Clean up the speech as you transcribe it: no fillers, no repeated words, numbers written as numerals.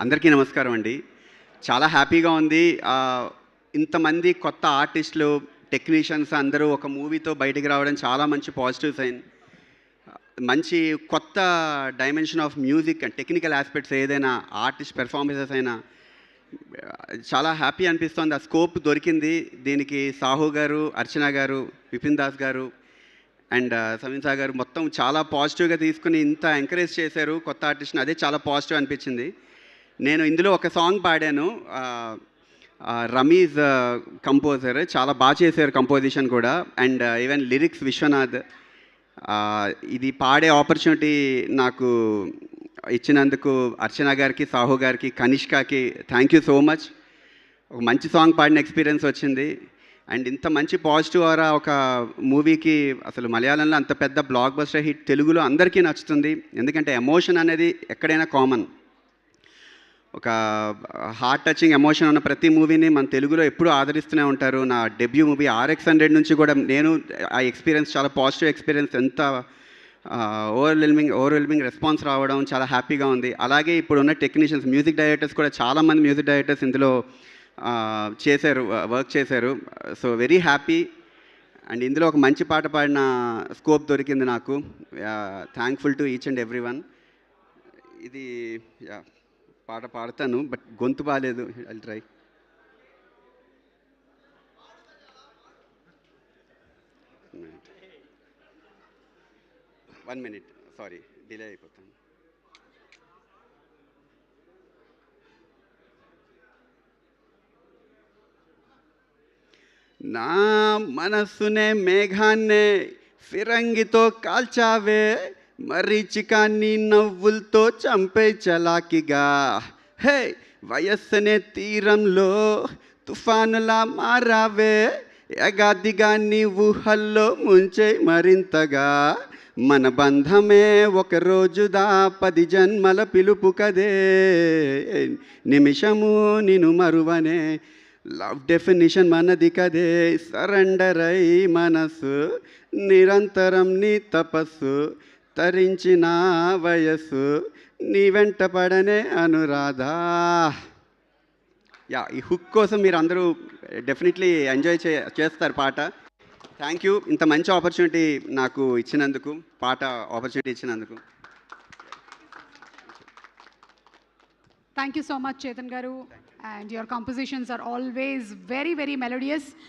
అందరికీ నమస్కారం అండి. చాలా హ్యాపీగా ఉంది. ఇంతమంది కొత్త ఆర్టిస్టులు, టెక్నీషియన్స్ అందరూ ఒక మూవీతో బయటికి రావడం చాలా మంచి పాజిటివ్ సైన్. మంచి కొత్త dimension of music and technical aspects ఏదైనా ఆర్టిస్ట్ పెర్ఫార్మెన్సెస్ అయినా చాలా హ్యాపీ అనిపిస్తోంది. ఆ స్కోప్ దొరికింది. దీనికి సాహు గారు, అర్చన గారు, విపిన్ దాస్ గారు అండ్ సమీన్ సాగర్ గారు మొత్తం చాలా పాజిటివ్గా తీసుకుని ఇంత ఎంకరేజ్ చేశారు కొత్త ఆర్టిస్ట్ని. అదే చాలా పాజిటివ్ అనిపించింది. నేను ఇందులో ఒక సాంగ్ పాడాను. రమీజ్ కంపోజర్ చాలా బాగా చేశారు కంపోజిషన్ కూడా. And even lyrics Vishwanath. ఇది పాడే ఆపర్చునిటీ నాకు ఇచ్చినందుకు అర్చన గారికి, సాహు గారికి, కనిష్కాకి థ్యాంక్ యూ సో మచ్. ఒక మంచి సాంగ్ పాడిన ఎక్స్పీరియన్స్ వచ్చింది. అండ్ ఇంత మంచి పాజిటివ్ ఆరా ఒక మూవీకి అసలు మలయాళంలో అంత పెద్ద బ్లాక్ బస్టర్ హిట్ తెలుగులో అందరికీ నచ్చుతుంది. ఎందుకంటే ఎమోషన్ అనేది ఎక్కడైనా కామన్. ఒక హార్ట్ టచింగ్ ఎమోషన్ ఉన్న ప్రతి మూవీని మన తెలుగులో ఎప్పుడూ ఆదరిస్తూనే ఉంటారు. నా డెబ్యూ మూవీ RX100 నుంచి కూడా నేను ఆ ఎక్స్పీరియన్స్ చాలా పాజిటివ్ ఎక్స్పీరియన్స్. ఎంత ఓవర్వెల్మింగ్ రెస్పాన్స్ రావడం చాలా హ్యాపీగా ఉంది. అలాగే ఇప్పుడున్న టెక్నీషియన్స్, మ్యూజిక్ డైరెక్టర్స్ కూడా చాలామంది మ్యూజిక్ డైరెక్టర్స్ ఇందులో వర్క్ చేశారు. So very happy. అండ్ ఇందులో ఒక మంచి పాట పాడిన స్కోప్ దొరికింది నాకు. Thankful to each and every one. ఇది పాట పాడతాను, బట్ గొంతు బాగాలేదు. I'll try. One minute, sorry, delay అయిపోతాను. నా మనస్సునే మేఘాన్నే ఫిరంగితో కాల్చావే, మరీచికాన్ని నవ్వులతో చంపే చలాకిగా. హే, వయస్సునే తీరంలో తుఫానులా మారావే, ఎగాదిగా నీ ఊహల్లో ముంచే మరింతగా. మన బంధమే ఒక రోజుదా 10 జన్మల పిలుపు కదే, నిమిషము నిన్ను మరువనే లవ్ డెఫినిషన్ మనది కదే. సరెండర్ అయి మనసు నిరంతరం నీ తపస్సు, తరించిన వయస్సు నీ వెంట పడనే అనురాధా. ఈ హుక్ కోసం మీరు అందరూ డెఫినెట్లీ ఎంజాయ్ చేస్తారు పాట. థ్యాంక్ యూ ఇంత మంచి ఆపర్చునిటీ నాకు ఇచ్చినందుకు, పాట ఆపర్చునిటీ ఇచ్చినందుకు. Thank you so much, Chetan Garu. And your compositions are always very, very melodious.